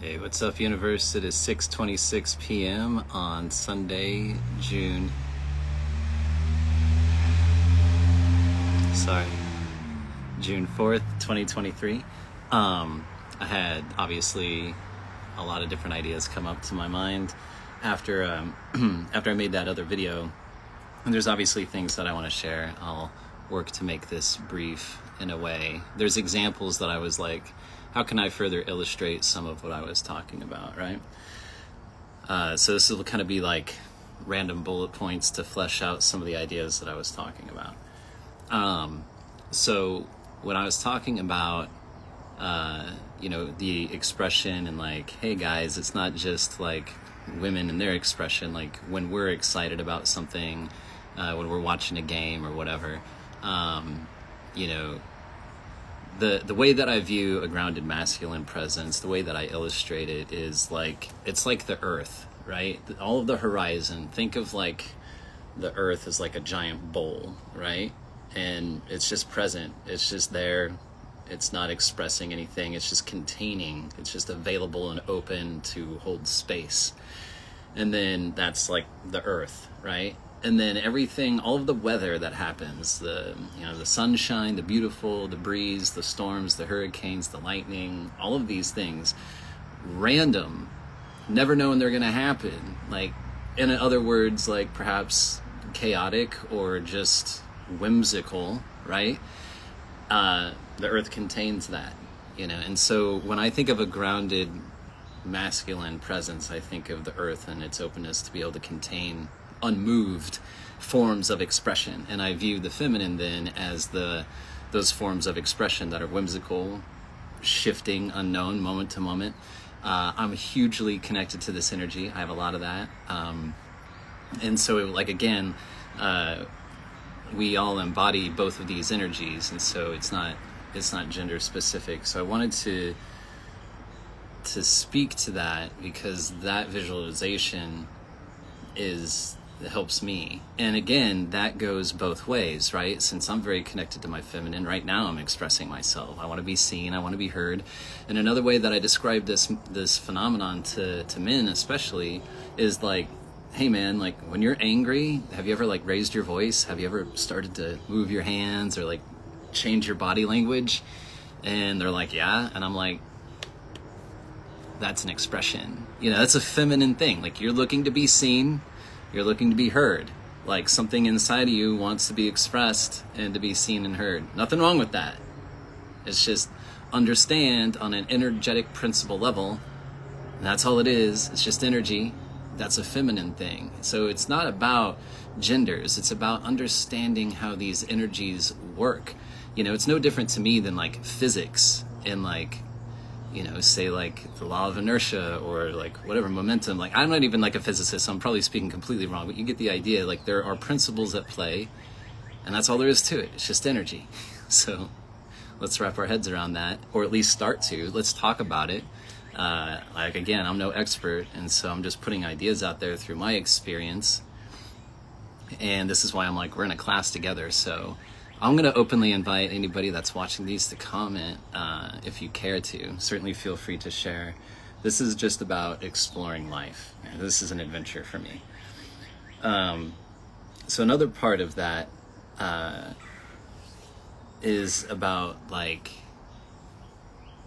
Hey, what's up, universe? It is 6:26 p.m. on Sunday, June 4th, 2023. I had obviously a lot of different ideas come up to my mind after after I made that other video, and there's obviously things that I want to share. I'll work to make this brief in a way. There's examples that I was like, how can I further illustrate some of what I was talking about, right? So this will kind of be like random bullet points to flesh out some of the ideas that I was talking about. So when I was talking about, the expression and like, hey guys, it's not just like women and their expression, like when we're excited about something, when we're watching a game or whatever, the way that I view a grounded masculine presence, the way that I illustrate it is like, it's like the earth, right? All of the horizon, think of like the earth as like a giant bowl, right? And it's just present, it's just there, it's not expressing anything, it's just containing, it's just available and open to hold space. And then that's like the earth, right? And then everything, all of the weather that happens, the sunshine, the beautiful, the breeze, the storms, the hurricanes, the lightning, all of these things, random, never knowing they're gonna happen. Like, in other words, like perhaps chaotic or just whimsical, right? The earth contains that, and so when I think of a grounded masculine presence, I think of the earth and its openness to be able to contain unmoved forms of expression, and I view the feminine then as those forms of expression that are whimsical, shifting, unknown, moment to moment. I'm hugely connected to this energy. I have a lot of that, and so like again, we all embody both of these energies, and so it's not gender specific. So I wanted to speak to that because that visualization helps me. And again, that goes both ways, right? Since I'm very connected to my feminine, right now I'm expressing myself. I want to be seen, I want to be heard. And another way that I describe this phenomenon to men especially is like, hey man, like when you're angry, have you ever like raised your voice? Have you ever started to move your hands or like change your body language? And they're like, yeah. And I'm like, that's an expression. That's a feminine thing. Like, you're looking to be seen, you're looking to be heard. Like, something inside of you wants to be expressed and to be seen and heard. Nothing wrong with that. It's just understand on an energetic principle level, and that's all it is. It's just energy. That's a feminine thing. So it's not about genders. It's about understanding how these energies work. It's no different to me than like physics and like, say like the law of inertia or like whatever, momentum. Like, I'm not even like a physicist, so I'm probably speaking completely wrong, but you get the idea. Like, there are principles at play, and that's all there is to it. It's just energy. So let's wrap our heads around that, or at least start to. Let's talk about it. Like, again, I'm no expert, and so I'm just putting ideas out there through my experience. And this is why I'm like, we're in a class together. So I'm going to openly invite anybody that's watching these to comment if you care to. Certainly feel free to share. This is just about exploring life. This is an adventure for me. So another part of that is about like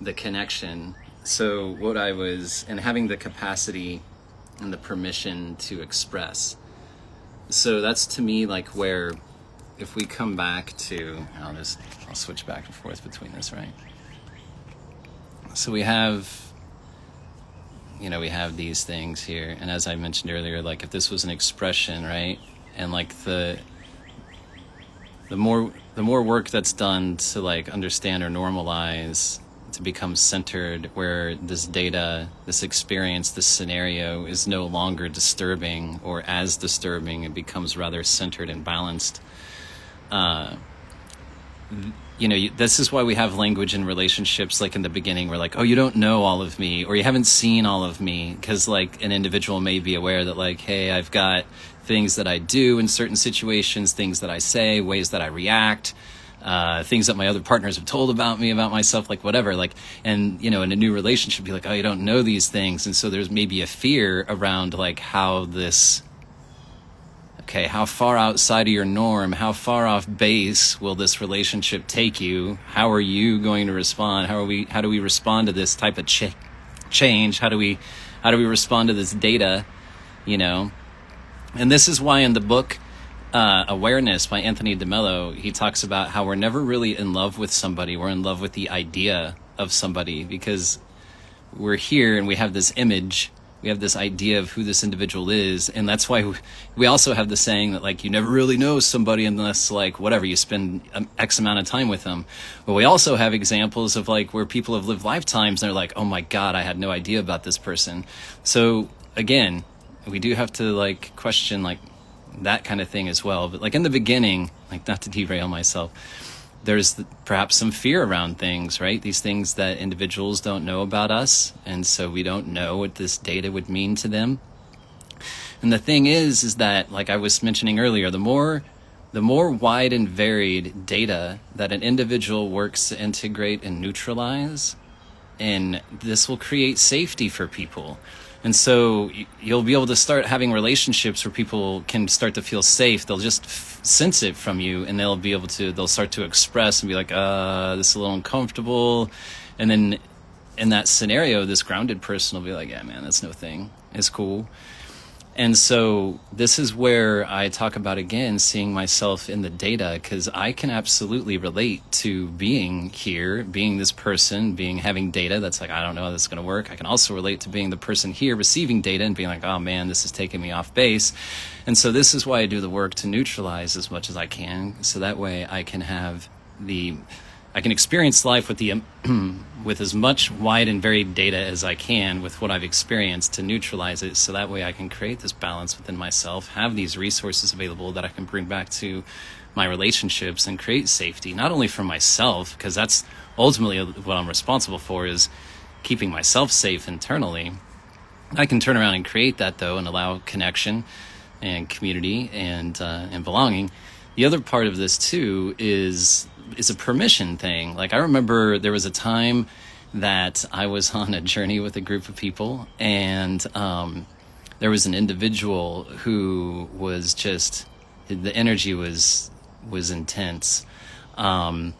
the connection. So what I was, and having the capacity and the permission to express. So that's to me like where, if we come back to, I'll switch back and forth between this, right? So we have these things here, and as I mentioned earlier, like if this was an expression, right? And like the more work that's done to like understand or normalize, to become centered, where this data, this experience, this scenario is no longer disturbing or as disturbing, it becomes rather centered and balanced. This is why we have language in relationships, like in the beginning, we're like, oh, you don't know all of me, or you haven't seen all of me, because like an individual may be aware that like, hey, I've got things that I do in certain situations, things that I say, ways that I react, things that my other partners have told about me, about myself, like whatever, like, and, you know, in a new relationship, be like, oh, you don't know these things. And so there's maybe a fear around like how far outside of your norm, how far off base will this relationship take you? How are you going to respond? How do we respond to this type of change? How do we respond to this data, you know? And this is why in the book, Awareness by Anthony DeMello, he talks about how we're never really in love with somebody. We're in love with the idea of somebody, because we're here and we have this image, we have this idea of who this individual is. And that's why we also have the saying that like, you never really know somebody unless like, whatever, you spend X amount of time with them. But we also have examples of like where people have lived lifetimes and they're like, oh my God, I had no idea about this person. So again, we do have to like question like that kind of thing as well. But like in the beginning, like not to derail myself, there's perhaps some fear around things, right? These things that individuals don't know about us. And so we don't know what this data would mean to them. And the thing is that, like I was mentioning earlier, the more wide and varied data that an individual works to integrate and neutralize, and this will create safety for people. And so you'll be able to start having relationships where people can start to feel safe. They'll just sense it from you, and they'll start to express and be like, this is a little uncomfortable. And then in that scenario, this grounded person will be like, yeah, man, that's no thing. It's cool. And so this is where I talk about, again, seeing myself in the data, because I can absolutely relate to being here, being this person, having data that's like, I don't know how this is going to work. I can also relate to being the person here receiving data and being like, oh man, this is taking me off base. And so this is why I do the work to neutralize as much as I can, so that way I can experience life with with as much wide and varied data as I can with what I've experienced to neutralize it, so that way I can create this balance within myself, have these resources available that I can bring back to my relationships and create safety, not only for myself, because that's ultimately what I'm responsible for, is keeping myself safe internally. I can turn around and create that though, and allow connection and community and belonging. The other part of this too is a permission thing. Like I remember there was a time that I was on a journey with a group of people, and there was an individual who was just, the energy was intense. And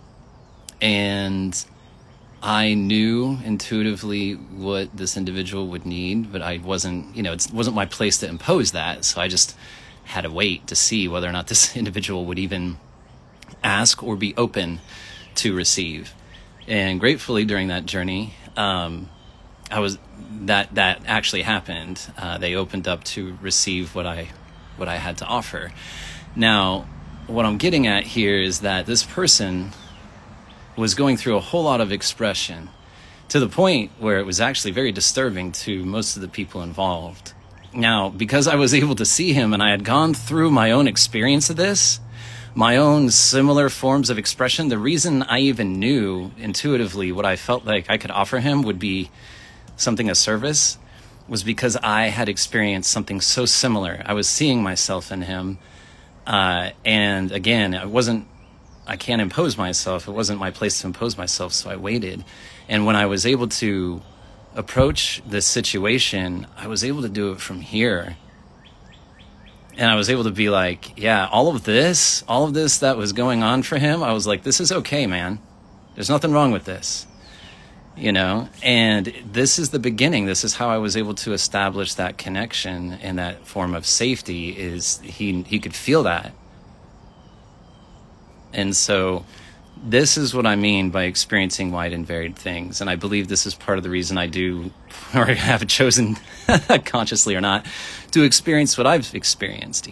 I knew intuitively what this individual would need, but I wasn't, it wasn't my place to impose that. So I just had to wait to see whether or not this individual would even ask or be open to receive. And gratefully during that journey, that actually happened. They opened up to receive what I had to offer. Now, what I'm getting at here is that this person was going through a whole lot of expression, to the point where it was actually very disturbing to most of the people involved. Now, because I was able to see him and I had gone through my own experience of this, my own similar forms of expression, the reason I even knew intuitively what I felt like I could offer him would be something of service was because I had experienced something so similar. I was seeing myself in him. And again, I can't impose myself. It wasn't my place to impose myself, so I waited. And when I was able to approach this situation, I was able to do it from here. And I was able to be like, yeah, all of this that was going on for him, I was like, this is okay, man. There's nothing wrong with this, and this is the beginning. This is how I was able to establish that connection and that form of safety, is he could feel that. And so this is what I mean by experiencing wide and varied things. And I believe this is part of the reason I do, or have chosen, consciously or not, to experience what I've experienced,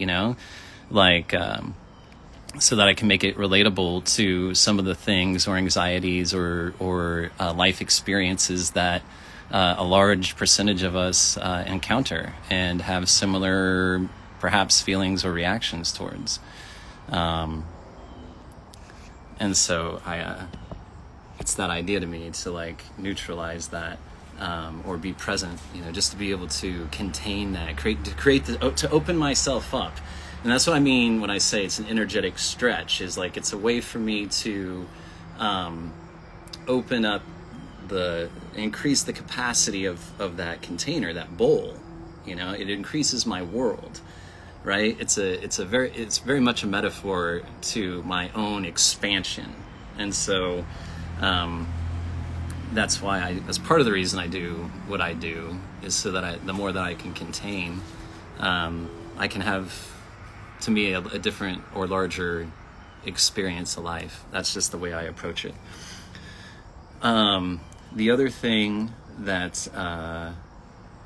so that I can make it relatable to some of the things or anxieties or life experiences that a large percentage of us encounter and have similar, perhaps, feelings or reactions towards. And so it's that idea to me to neutralize that or be present, just to be able to contain that, to open myself up. And that's what I mean when I say it's an energetic stretch, is like it's a way for me to open up increase the capacity of that container, that bowl. It increases my world, right? It's very much a metaphor to my own expansion. And so that's that's part of the reason I do what I do, is so that the more that I can contain, I can have, to me, a different or larger experience of life. That's just the way I approach it. The other thing that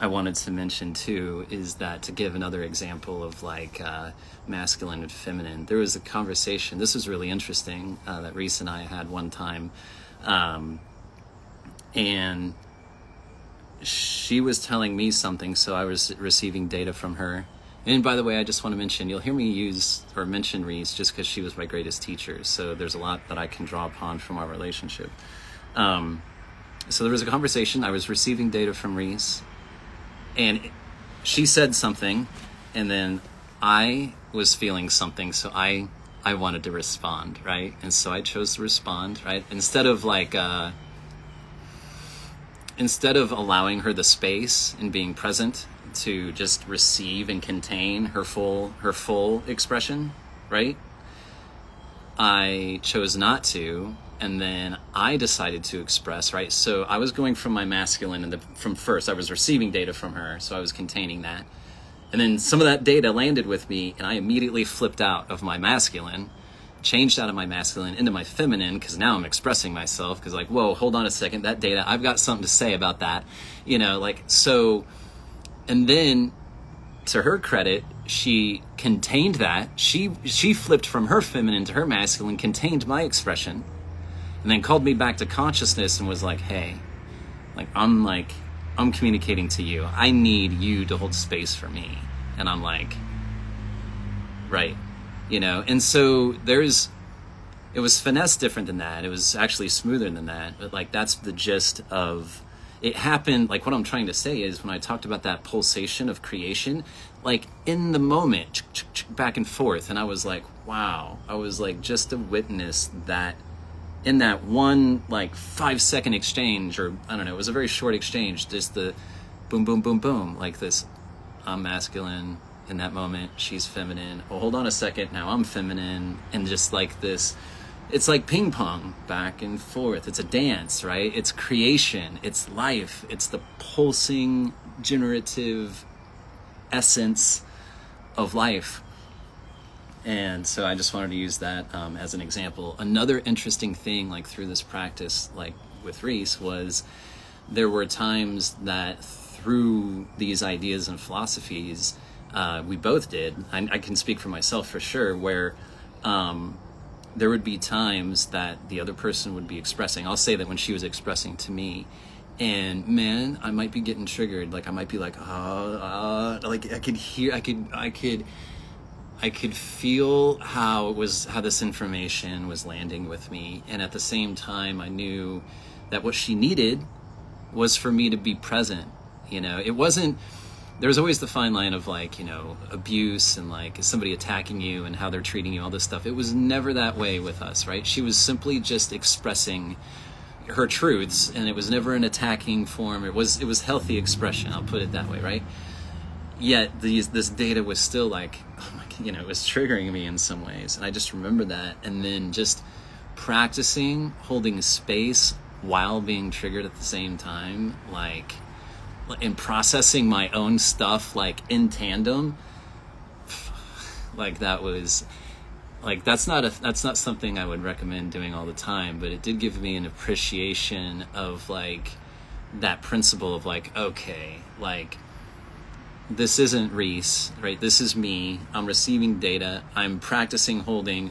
I wanted to mention too is that, to give another example of like masculine and feminine, there was a conversation, this was really interesting, that Reese and I had one time, and she was telling me something, so I was receiving data from her. And by the way, I just want to mention, you'll hear me mention Reese just because she was my greatest teacher, so there's a lot that I can draw upon from our relationship. So there was a conversation, I was receiving data from Reese, and she said something, and then I was feeling something, so I wanted to respond, right? And so I chose to respond, right? Instead of allowing her the space and being present to just receive and contain her full expression, right? I chose not to, and then I decided to express, right? So I was going from my masculine, and from first I was receiving data from her, so I was containing that. And then some of that data landed with me, and I immediately flipped out of my masculine, changed out of my masculine into my feminine, because now I'm expressing myself, because like, whoa, hold on a second, that data, I've got something to say about that, so. And then, to her credit, she contained that. She flipped from her feminine to her masculine, contained my expression, and then called me back to consciousness and was like, hey, I'm communicating to you. I need you to hold space for me. And I'm like, right, and so it was finesse different than that. It was actually smoother than that. But that's the gist of it. Happened, what I'm trying to say is, when I talked about that pulsation of creation, in the moment, back and forth, and I was like, wow, I was just to witness that in that one 5-second exchange, or I don't know, it was a very short exchange, just the boom, boom, boom, boom, this, I'm masculine in that moment, she's feminine, oh, hold on a second, now I'm feminine, and just this, it's like ping pong, back and forth. It's a dance, right? It's creation, it's life, it's the pulsing, generative essence of life. And so I just wanted to use that as an example. Another interesting thing, through this practice, with Reese, was there were times that through these ideas and philosophies, we both did, I can speak for myself for sure, where there would be times that the other person would be expressing. I'll say that when she was expressing to me, and man, I might be getting triggered. I might be I could hear, I could feel how this information was landing with me. And at the same time, I knew that what she needed was for me to be present. It wasn't, there was always the fine line of abuse and is somebody attacking you and how they're treating you, all this stuff. It was never that way with us, right? She was simply just expressing her truths, and it was never an attacking form. It was healthy expression, I'll put it that way, right? Yet this data was still oh my God, it was triggering me in some ways. And I just remember that, and then just practicing holding space while being triggered at the same time, and processing my own stuff in tandem, that was that's not something I would recommend doing all the time, but it did give me an appreciation of that principle of okay, this isn't Reese, right? This is me. I'm receiving data. I'm practicing holding,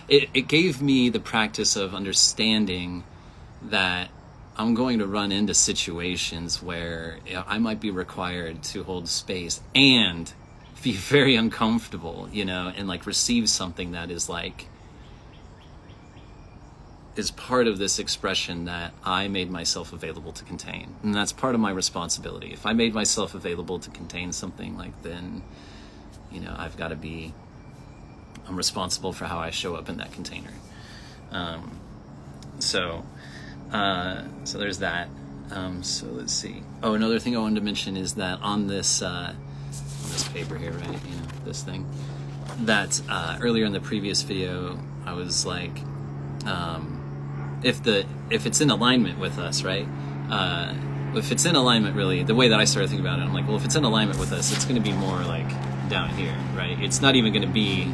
it gave me the practice of understanding that I'm going to run into situations where I might be required to hold space and be very uncomfortable, and receive something that is is part of this expression that I made myself available to contain. And that's part of my responsibility. If I made myself available to contain something, like, then, you know, I'm responsible for how I show up in that container. So there's that. So let's see. Oh, another thing I wanted to mention is that on this paper here, right, you know, this thing, that earlier in the previous video, I was like, if it's in alignment with us, right? If it's in alignment, really, the way that I started thinking about it, I'm like, well, if it's in alignment with us, it's going to be more like down here, right? It's not even going to be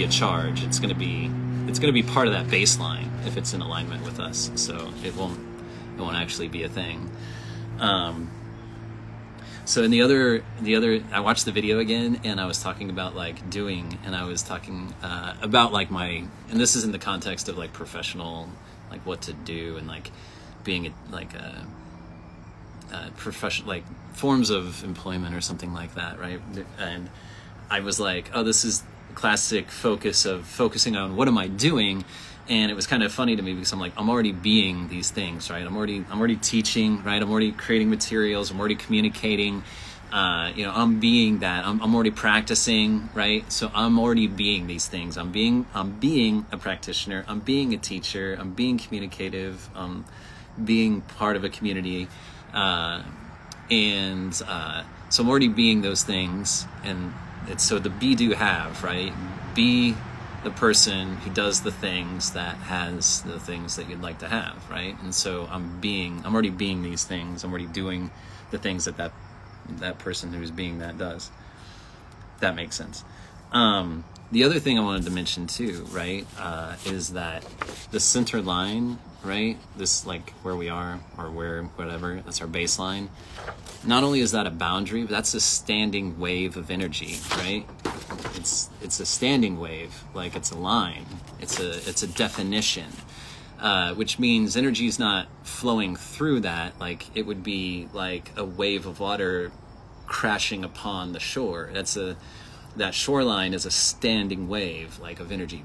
a charge. It's going to be part of that baseline if it's in alignment with us. So it won't actually be a thing. So in the other, I watched the video again, and I was talking about like doing, and I was talking about like and this is in the context of like professional, like what to do, and like being a professional, like forms of employment or something like that, right? And I was like, oh, this is classic focusing on what am I doing. And it was kind of funny to me because I'm like, I'm already being these things, right? I'm already teaching, right? I'm already creating materials. I'm already communicating. You know, I'm being that. I'm already practicing, right? So I'm already being these things. I'm being a practitioner. I'm being a teacher. I'm being communicative. I'm being part of a community. So I'm already being those things. And so the be, do, have, right? Be the person who does the things that has the things that you'd like to have, right? And so I'm already being these things. I'm already doing the things that person who's being that does. That makes sense. The other thing I wanted to mention too, right, is that the center line, right, this like where we are or where whatever, that's our baseline. Not only is that a boundary, but that's a standing wave of energy, right? It's a standing wave, like it's a line. It's a definition, which means energy is not flowing through that. Like it would be like a wave of water crashing upon the shore. That shoreline is a standing wave, like of energy,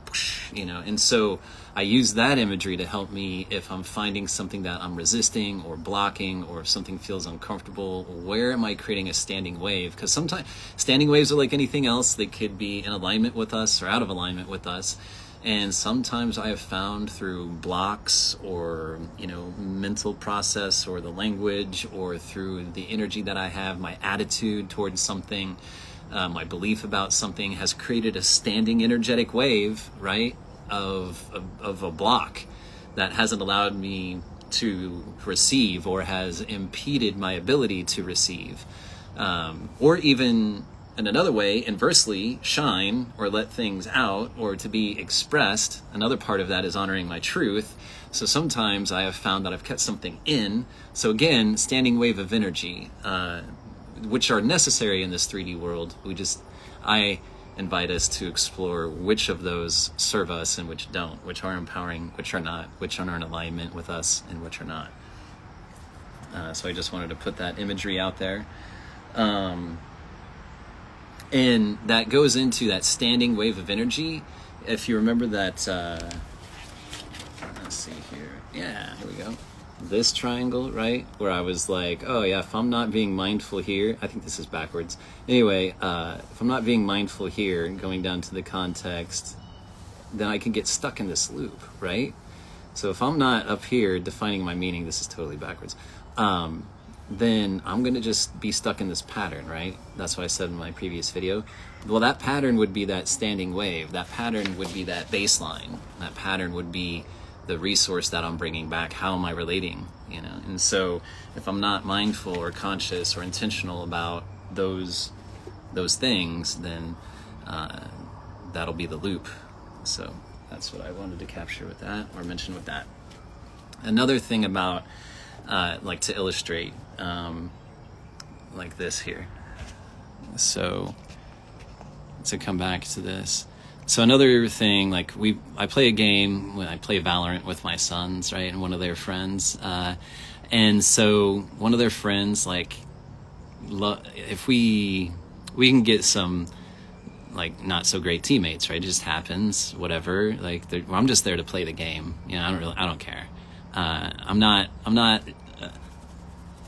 you know. And so I use that imagery to help me if I'm finding something that I'm resisting or blocking, or if something feels uncomfortable. Where am I creating a standing wave? Because sometimes standing waves are like anything else. They could be in alignment with us or out of alignment with us. And sometimes I have found through blocks or, you know, mental process or the language or through the energy that I have, my attitude towards something, my belief about something has created a standing energetic wave, right, of a block that hasn't allowed me to receive or has impeded my ability to receive. Or even in another way, inversely, shine or let things out or to be expressed. Another part of that is honoring my truth. So sometimes I have found that I've kept something in. So again, standing wave of energy, which are necessary in this 3D world. I invite us to explore which of those serve us and which don't, which are empowering, which are not, which are in alignment with us and which are not. So I just wanted to put that imagery out there. And that goes into that standing wave of energy. If you remember that, let's see here. Yeah, here we go. This triangle, right, where I was like, oh yeah, if I'm not being mindful here, I think this is backwards. Anyway, if I'm not being mindful here, going down to the context, then I can get stuck in this loop, right? So if I'm not up here defining my meaning, this is totally backwards, then I'm going to just be stuck in this pattern, right? That's what I said in my previous video. Well, that pattern would be that standing wave. That pattern would be that baseline. That pattern would be the resource that I'm bringing back. How am I relating, you know? And so if I'm not mindful or conscious or intentional about those things, then that'll be the loop. So that's what I wanted to capture with that, or mention with that. Another thing about like to illustrate like this here. So to come back to this. So another thing, like I play a game when I play Valorant with my sons, right, and one of their friends, and so one of their friends, like, if we can get some like not so great teammates, right? It just happens, whatever. Like, well, I'm just there to play the game. You know, I don't care. I'm not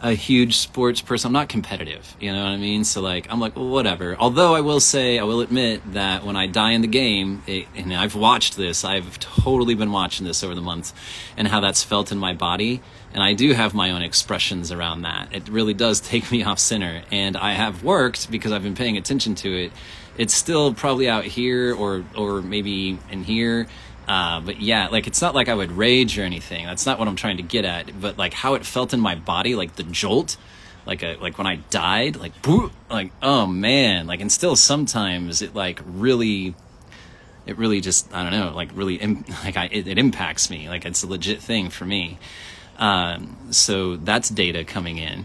a huge sports person. I'm not competitive, you know what I mean? So like, I'm like, well, whatever. Although I will admit that when I die in the game, and I've watched this, I've totally been watching this over the months and how that's felt in my body. And I do have my own expressions around that. It really does take me off center, and I have worked because I've been paying attention to it. It's still probably out here or maybe in here. But yeah, like, it's not like I would rage or anything. That's not what I'm trying to get at. But like how it felt in my body, like the jolt, like when I died, like, boo, like, oh man, like, and still sometimes it really just, I don't know, like really, it impacts me. Like, it's a legit thing for me. So that's data coming in.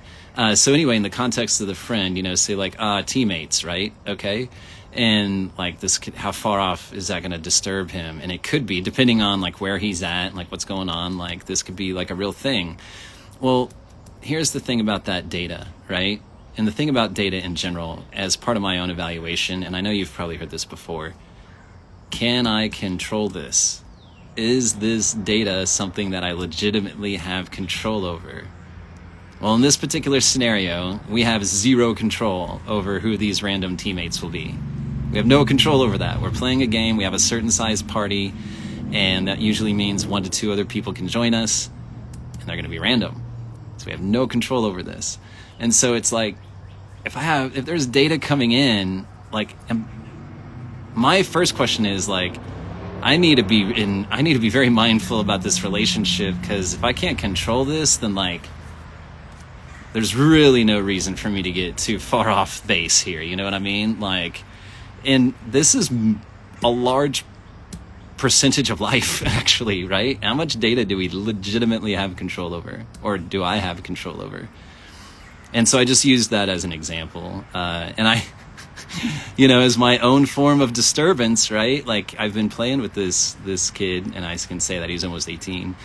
So anyway, in the context of the friend, you know, say like, teammates, right? Okay. And like this, how far off is that going to disturb him? And it could be, depending on like where he's at, like what's going on, like this could be like a real thing. Well, here's the thing about that data, right? And the thing about data in general, as part of my own evaluation, and I know you've probably heard this before, can I control this? Is this data something that I legitimately have control over? Well, in this particular scenario, we have zero control over who these random teammates will be. We have no control over that. We're playing a game, we have a certain size party, and that usually means 1 to 2 other people can join us, and they're going to be random. So we have no control over this. And so it's like, if there's data coming in, like, my first question is like, I need to be very mindful about this relationship, because if I can't control this, then like, there's really no reason for me to get too far off base here. You know what I mean? Like, and this is a large percentage of life, actually, right? How much data do we legitimately have control over, or do I have control over? And so I just used that as an example. And I, you know, as my own form of disturbance, right? Like, I've been playing with this kid, and I can say that he's almost 18,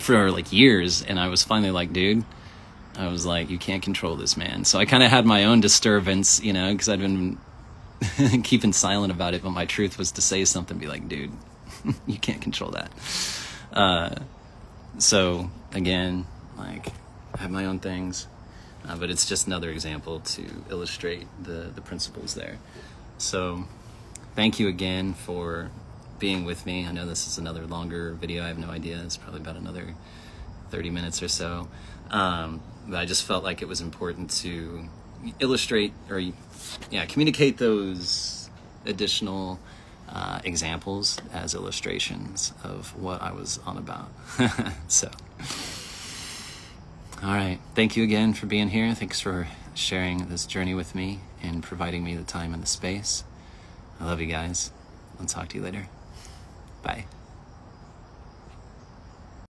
for like years. And I was finally like, dude, I was like, you can't control this, man. So I kind of had my own disturbance, you know, because I'd been keeping silent about it, but my truth was to say something, be like, dude, you can't control that. So again, like, I have my own things, but it's just another example to illustrate the principles there. So thank you again for being with me. I know this is another longer video. I have no idea. It's probably about another 30 minutes or so. But I just felt like it was important to illustrate, or communicate those additional examples as illustrations of what I was on about. So, all right. Thank you again for being here. Thanks for sharing this journey with me and providing me the time and the space. I love you guys. I'll talk to you later. Bye.